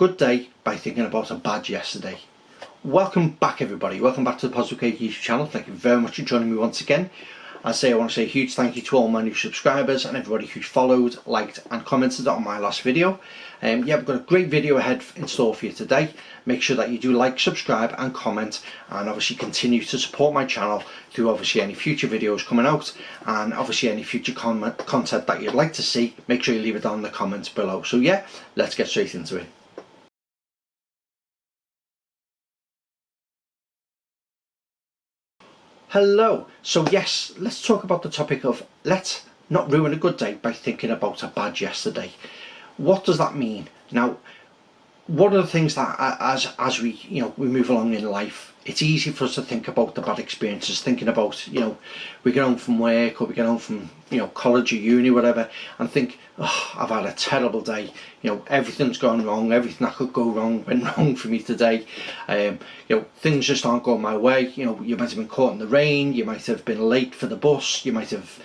good day by thinking about a bad yesterday. Welcome back everybody, welcome back to the Positive Cake YouTube channel. Thank you very much for joining me once again. I want to say a huge thank you to all my new subscribers and everybody who's followed, liked and commented on my last video. Yeah, we've got a great video ahead in store for you today. Make sure that you do like, subscribe and comment, and obviously continue to support my channel through obviously any future videos coming out, and obviously any future content that you'd like to see. Make sure you leave it down in the comments below. So yeah, let's get straight into it. Hello. So yes, let's talk about the topic of let's not ruin a good day by thinking about a bad yesterday. What does that mean? Now, one of the things that as we we move along in life, it's easy for us to think about the bad experiences, thinking about we get home from work or we get home from college or uni, whatever, and think, oh, I've had a terrible day, everything's gone wrong, everything that could go wrong went wrong for me today. Things just aren't going my way. You might have been caught in the rain, you might have been late for the bus, you might have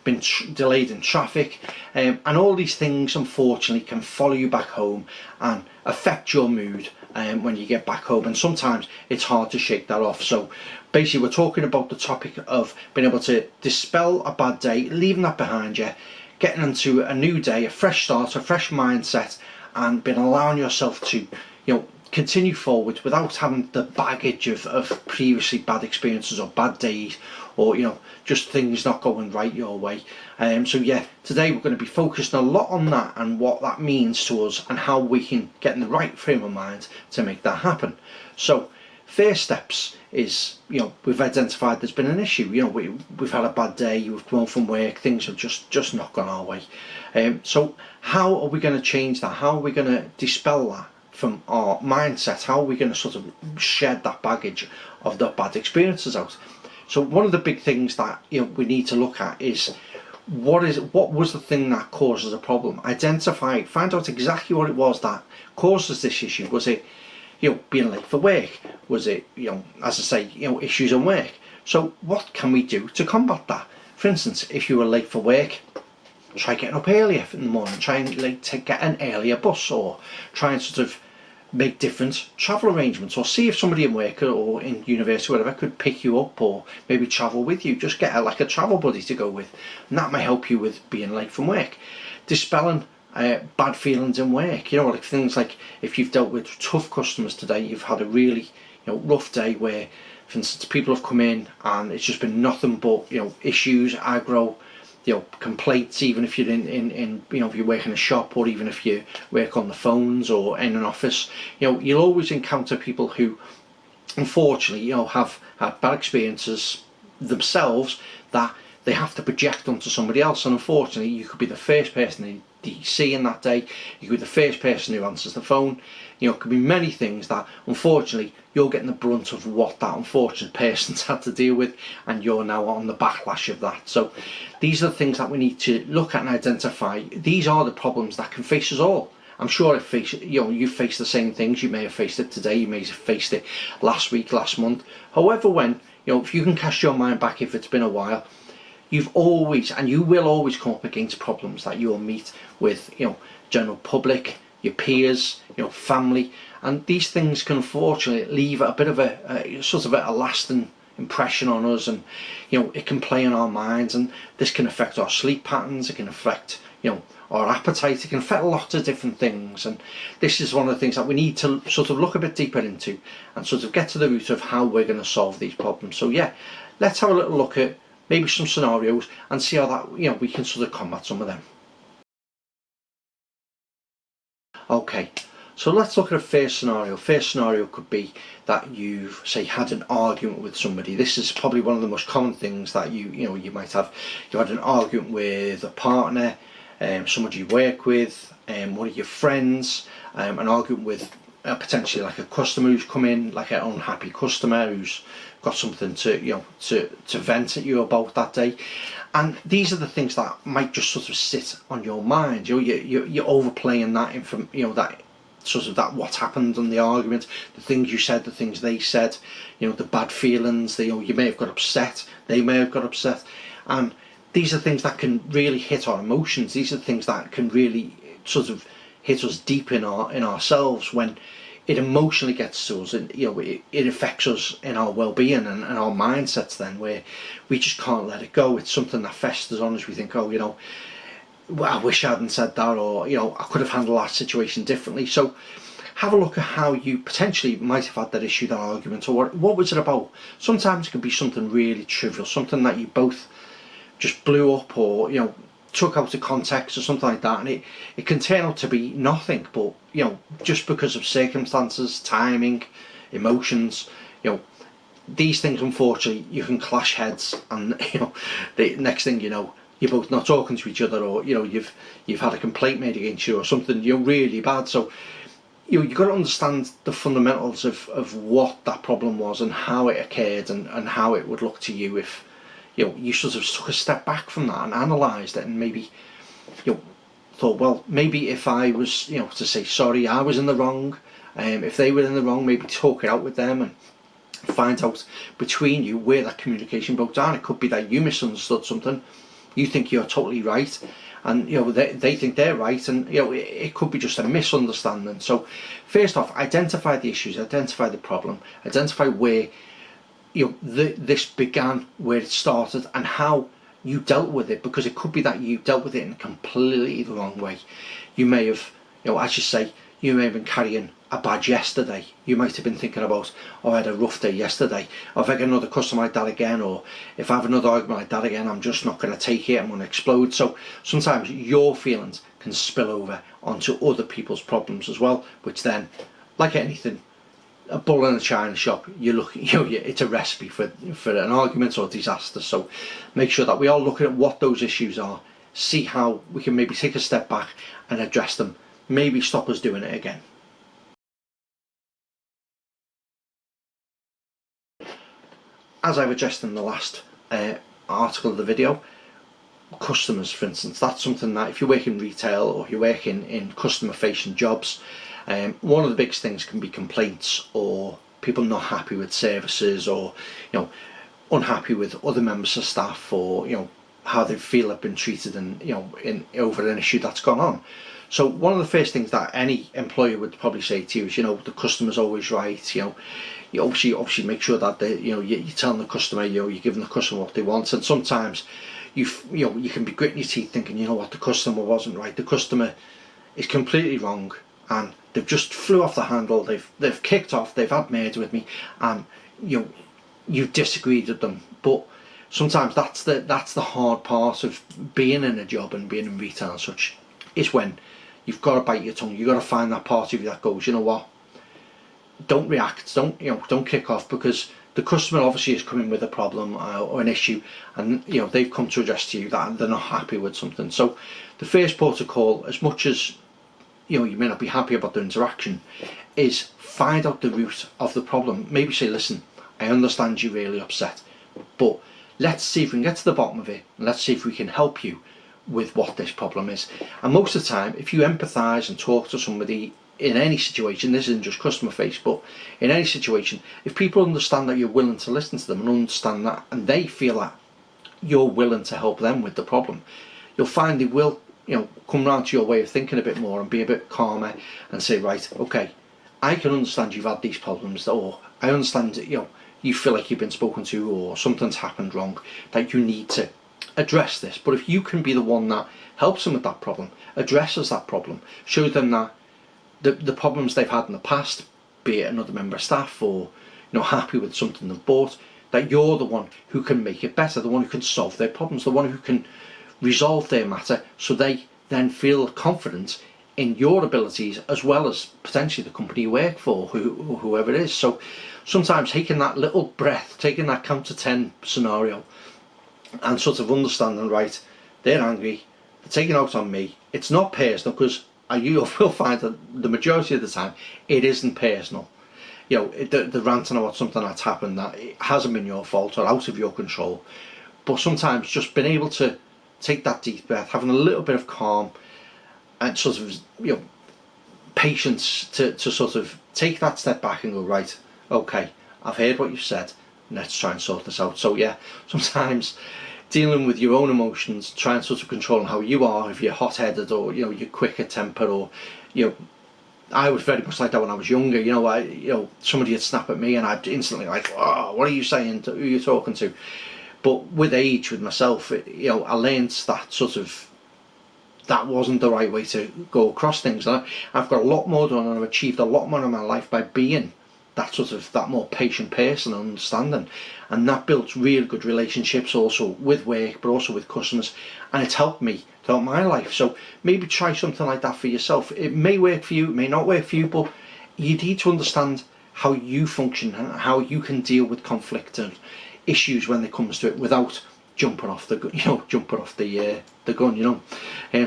been delayed in traffic, and all these things unfortunately can follow you back home and affect your mood when you get back home, and sometimes it's hard to shake that off. So basically we're talking about the topic of being able to dispel a bad day, leaving that behind you, getting into a new day, a fresh start, a fresh mindset, and being allowing yourself to continue forward without having the baggage of previously bad experiences or bad days, or just things not going right your way. So yeah, today we're going to be focusing a lot on that and what that means to us and how we can get in the right frame of mind to make that happen. So first steps is we've identified there's been an issue. We've had a bad day, we've come home from work, things have just not gone our way. So how are we going to change that? How are we going to dispel that from our mindset? How are we going to sort of shed that baggage of the bad experiences out? So one of the big things that we need to look at is what was the thing that causes a problem. Identify, find out exactly what it was that causes this issue. Was it being late for work? Was it as I say, issues in work? So what can we do to combat that? For instance, if you were late for work, try getting up earlier in the morning, try and to get an earlier bus, or try and sort of make different travel arrangements, or see if somebody in work or in university or whatever could pick you up or maybe travel with you. Just get like a travel buddy to go with, and that may help you with being late from work. Dispelling bad feelings in work, like things like if you've dealt with tough customers today, you've had a really rough day where, for instance, people have come in and it's just been nothing but issues, aggro, complaints. Even if you're in if you work in a shop, or even if you work on the phones or in an office, you'll always encounter people who unfortunately have had bad experiences themselves that they have to project onto somebody else. And unfortunately, you could be the first person they see in that day, you could be the first person who answers the phone. It could be many things that unfortunately you're getting the brunt of what that unfortunate person's had to deal with, and you're now on the backlash of that. So these are the things that we need to look at and identify. These are the problems that can face us all. I'm sure you face the same things. You may have faced it today, you may have faced it last week, last month. However, when if you can cast your mind back, if it's been a while, you've always and you will always come up against problems that you'll meet with general public, your peers, family, and these things can unfortunately leave a bit of a sort of a lasting impression on us, and it can play on our minds, and this can affect our sleep patterns, it can affect our appetite, it can affect lots of different things. And this is one of the things that we need to sort of look a bit deeper into and sort of get to the root of how we're going to solve these problems. So yeah, let's have a little look at maybe some scenarios and see how that we can sort of combat some of them. Okay, so let's look at a first scenario. First scenario could be that you've, say, had an argument with somebody. This is probably one of the most common things that you might have. You had an argument with a partner, somebody you work with, one of your friends, an argument with potentially like a customer who's come in, like an unhappy customer who's got something to to vent at you about that day. And these are the things that might just sort of sit on your mind. You're overplaying that that sort of that what happened in the argument, the things you said, the things they said, the bad feelings. You may have got upset, they may have got upset, and these are things that can really hit our emotions. These are things that can really sort of hit us deep in ourselves, when it emotionally gets to us, and it affects us in our well-being and our mindsets, then, where we just can't let it go. It's something that festers on us. We think, oh, well, I wish I hadn't said that, or I could have handled that situation differently. So have a look at how you potentially might have had that issue, that argument, or what was it about. Sometimes it can be something really trivial, something that you both just blew up, or took out of context or something like that, and it can turn out to be nothing, but just because of circumstances, timing, emotions, these things, unfortunately, you can clash heads, and the next thing you know, you're both not talking to each other, or you've had a complaint made against you, or something really bad. So you've got to understand the fundamentals of what that problem was, and how it occurred, and how it would look to you if you sort of took a step back from that and analysed it, and maybe thought, well, maybe if I was to say sorry, I was in the wrong, if they were in the wrong, maybe talk it out with them and find out between you where that communication broke down. It could be that you misunderstood something, you think you're totally right, and they think they're right, and it could be just a misunderstanding. So first off, identify the issues, identify the problem, identify where this began, where it started, and how you dealt with it, because it could be that you dealt with it in completely the wrong way. You may have, as you say, you may have been carrying a badge yesterday. You might have been thinking about, oh, I had a rough day yesterday, or if I get another customer like that again, or if I have another argument like that again, I'm just not going to take it, I'm going to explode. So sometimes your feelings can spill over onto other people's problems as well, which then, like anything, a bull in a china shop, it's a recipe for an argument or disaster. So make sure that we are looking at what those issues are, see how we can maybe take a step back and address them, maybe stop us doing it again. As I've addressed in the last article of the video, customers, for instance, that's something that if you work in retail, or you work in customer facing jobs, one of the biggest things can be complaints, or people not happy with services, or unhappy with other members of staff, or how they feel have been treated, and over an issue that's gone on. So one of the first things that any employer would probably say to you is, the customer's always right. You obviously make sure that you're telling the customer, you're giving the customer what they want. And sometimes you can be gritting your teeth thinking, what, the customer wasn't right, the customer is completely wrong, and they've just flew off the handle, they've kicked off, they've had murder with me, and you've disagreed with them. But sometimes that's the hard part of being in a job and being in retail and such, is when you've got to bite your tongue. You've got to find that part of you that goes, what, don't react, don't kick off, because the customer obviously is coming with a problem or an issue, and they've come to address to you that they're not happy with something. So the first protocol, as much as you may not be happy about the interaction, is find out the root of the problem. Maybe say, listen, I understand you're really upset, but let's see if we can get to the bottom of it, and let's see if we can help you with what this problem is. And most of the time, if you empathise and talk to somebody in any situation, this isn't just customer face, but in any situation, if people understand that you're willing to listen to them, and understand that, and they feel that you're willing to help them with the problem, you'll find they will come round to your way of thinking a bit more, and be a bit calmer, and say, right, okay, I can understand you've had these problems, or I understand you feel like you've been spoken to, or something's happened wrong, that you need to address this. But if you can be the one that helps them with that problem, addresses that problem, shows them that the problems they've had in the past, be it another member of staff, or happy with something they've bought, that you're the one who can make it better, the one who can solve their problems, the one who can resolve their matter, so they then feel confident in your abilities, as well as potentially the company you work for, whoever it is. So sometimes taking that little breath, taking that count to 10 scenario, and sort of understanding, right, they're angry, they're taking out on me, it's not personal, because you will find that the majority of the time it isn't personal. The ranting about something that's happened that it hasn't been your fault or out of your control. But sometimes just being able to take that deep breath, having a little bit of calm and sort of patience to sort of take that step back and go, right, okay, I've heard what you've said, let's try and sort this out. So yeah, sometimes dealing with your own emotions, trying to sort of control how you are, if you're hot-headed, or you're quick at temper, or you know, I was very much like that when I was younger. Somebody would snap at me and I'd instantly like, oh, what are you saying? Who are you talking to? But with age, with myself, I learned that that wasn't the right way to go across things. And I've got a lot more done, and I've achieved a lot more in my life by being that more patient person and understanding, and that built really good relationships also with work, but also with customers, and it's helped me throughout my life. So maybe try something like that for yourself. It may work for you, it may not work for you, but you need to understand how you function and how you can deal with conflict and issues when it comes to it without jumping off the gun.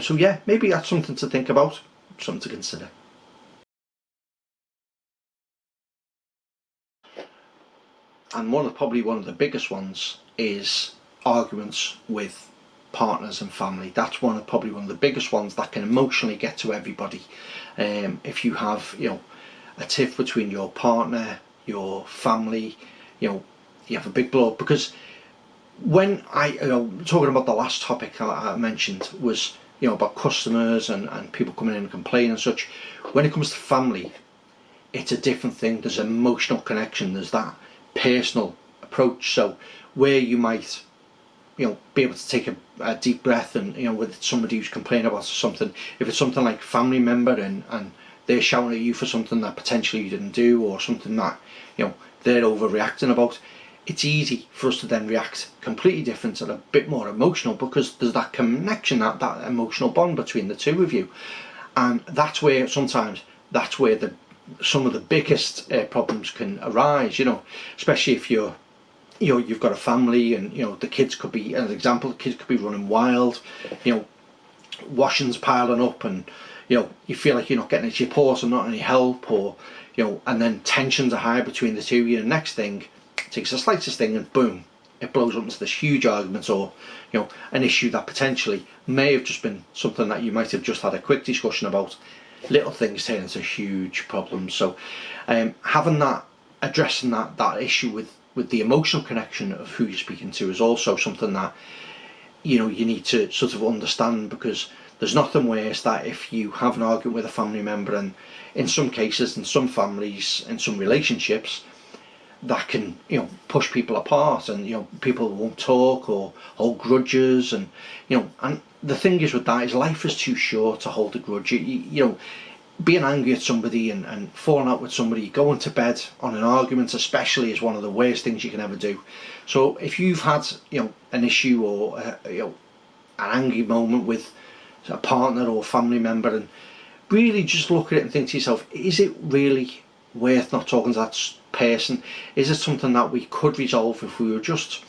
So yeah, maybe that's something to think about, something to consider. And probably one of the biggest ones is arguments with partners and family. That's probably one of the biggest ones that can emotionally get to everybody. If you have a tiff between your partner, your family, you have a big blow up. Because when talking about the last topic I mentioned was about customers and people coming in and complaining and such. When it comes to family, it's a different thing. There's emotional connection, there's that personal approach. So where you might be able to take a deep breath, and with somebody who's complaining about something, if it's something like a family member and they're shouting at you for something that potentially you didn't do, or something that they're overreacting about, it's easy for us to then react completely different and a bit more emotional, because there's that connection, that emotional bond between the two of you. And that's where sometimes some of the biggest problems can arise, especially if you've got a family, and the kids could be, as an example, the kids could be running wild, washing's piling up, and you feel like you're not getting any support or not any help, or and then tensions are high between the two of you, and next thing, takes the slightest thing and boom, it blows up into this huge argument, or an issue that potentially may have just been something that you might have just had a quick discussion about. Little things turn into huge problems. So addressing that issue with the emotional connection of who you're speaking to is also something that you need to sort of understand, because there's nothing worse that if you have an argument with a family member, and in some cases, in some families, in some relationships, that can push people apart, and people won't talk or hold grudges, and and the thing is with that is life is too short to hold a grudge. Being angry at somebody and falling out with somebody, going to bed on an argument especially, is one of the worst things you can ever do. So if you've had an issue, or an angry moment with a partner or family member, and really just look at it and think to yourself, is it really worth not talking to that person? Is it something that we could resolve if we were just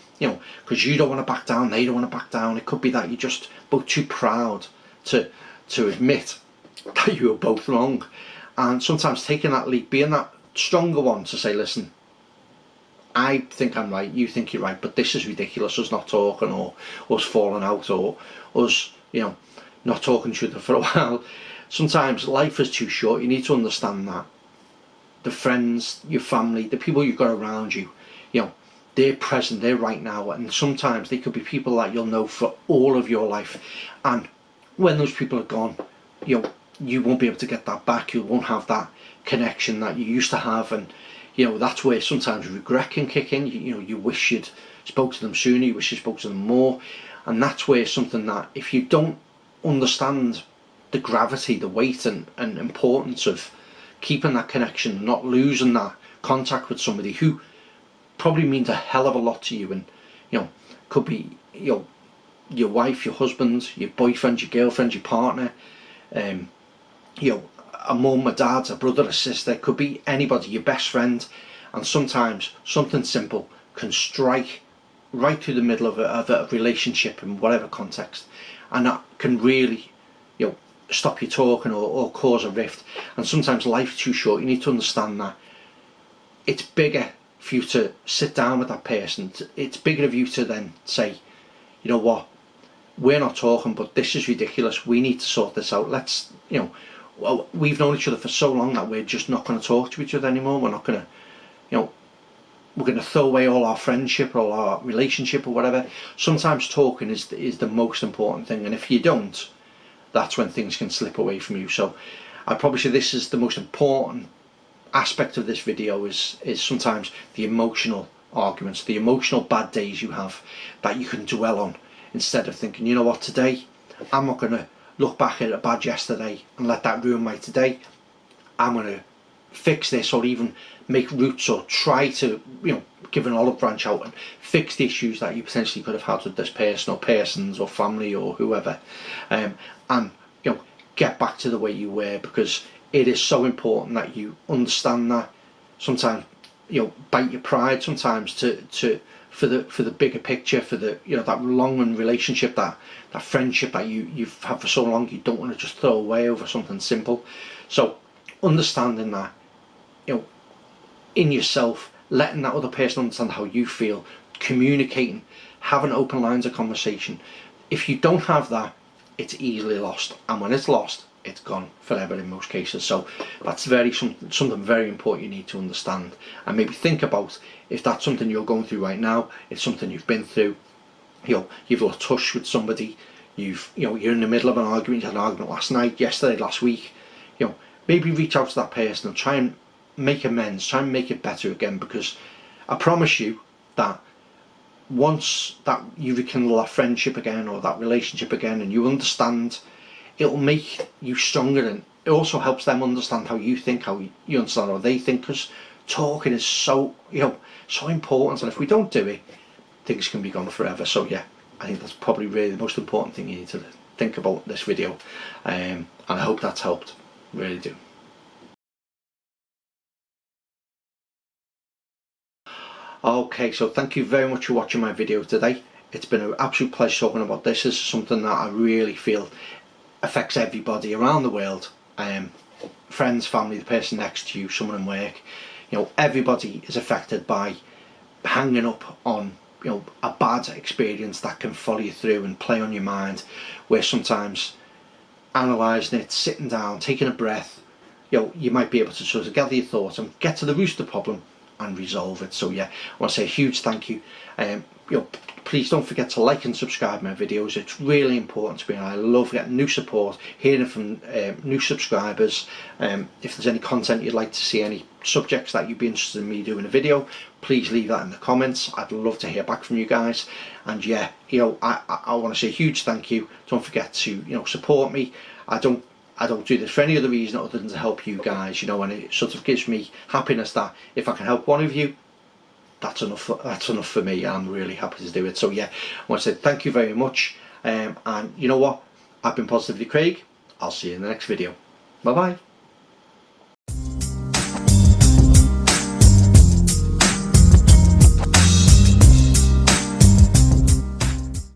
because you don't want to back down, they don't want to back down. It could be that you're just both too proud to admit that you were both wrong, and sometimes taking that leap, being that stronger one to say, listen, I think I'm right, you think you're right, but this is ridiculous, us not talking, or us falling out, or us not talking to each other for a while. Sometimes life is too short. You need to understand that the friends, your family, the people you've got around you, they're present, they're right now, and sometimes they could be people that you'll know for all of your life, and when those people are gone, you won't be able to get that back. You won't have that connection that you used to have, and that's where sometimes regret can kick in. You wish you'd spoke to them sooner, you wish you spoke to them more, and that's where something that, if you don't understand the gravity, the weight and importance of keeping that connection, not losing that contact with somebody who probably means a hell of a lot to you, and could be your wife, your husband, your boyfriend, your girlfriend, your partner, a mum, a dad, a brother, a sister, could be anybody, your best friend. And sometimes something simple can strike right through the middle of a relationship in whatever context, and that can really stop you talking, or cause a rift. And sometimes life's too short. You need to understand that it's bigger for you to sit down with that person. It's bigger of you to then say, you know what, we're not talking, but this is ridiculous, we need to sort this out. Let's well, we've known each other for so long that we're just not going to talk to each other anymore. We're not going to we're going to throw away all our friendship or all our relationship or whatever. Sometimes talking is the most important thing, and if you don't, that's when things can slip away from you. So I'd probably say this is the most important aspect of this video, is sometimes the emotional arguments, the emotional bad days you have that you can dwell on, instead of thinking, you know what, today I'm not going to look back at a bad yesterday and let that ruin my today. I'm going to fix this, or even make roots, or try to, give an olive branch out and fix the issues that you potentially could have had with this person or persons or family or whoever, and get back to the way you were, because it is so important that you understand that. Sometimes bite your pride sometimes for the bigger picture, for the that long relationship, that friendship that you've had for so long, you don't want to just throw away over something simple. So understanding that, in yourself, letting that other person understand how you feel, communicating, having open lines of conversation. If you don't have that, it's easily lost, and when it's lost, it's gone forever in most cases. So that's something very important you need to understand, and maybe think about if that's something you're going through right now. It's something you've been through. You've lost touch with somebody. You're in the middle of an argument. You had an argument last night, yesterday, last week. Maybe reach out to that person and try and make amends. Try and make it better again, because I promise you that once that you rekindle that friendship again, or that relationship again, and you understand, it'll make you stronger, and it also helps them understand how you think, how you understand how they think, because talking is so so important, and if we don't do it, things can be gone forever. So yeah, I think that's probably really the most important thing you need to think about this video, and I hope that's helped, really do. Okay, so thank you very much for watching my video today. It's been an absolute pleasure talking about this. This is something that I really feel affects everybody around the world. Friends, family, the person next to you, someone in work. Everybody is affected by hanging up on a bad experience that can follow you through and play on your mind, where sometimes analysing it, sitting down, taking a breath, you might be able to sort of gather your thoughts and get to the root of the problem and resolve it. So yeah, I want to say a huge thank you. Please don't forget to like and subscribe my videos. It's really important to me, and I love getting new support, hearing from new subscribers. If there's any content you'd like to see, any subjects that you'd be interested in me doing a video, please leave that in the comments. I'd love to hear back from you guys. And yeah, I want to say a huge thank you. Don't forget to support me. I don't do this for any other reason other than to help you guys, and it sort of gives me happiness that if I can help one of you, that's enough for me. I'm really happy to do it. So yeah, I want to say thank you very much, and you know what, I've been Positively Craig. I'll see you in the next video. Bye bye.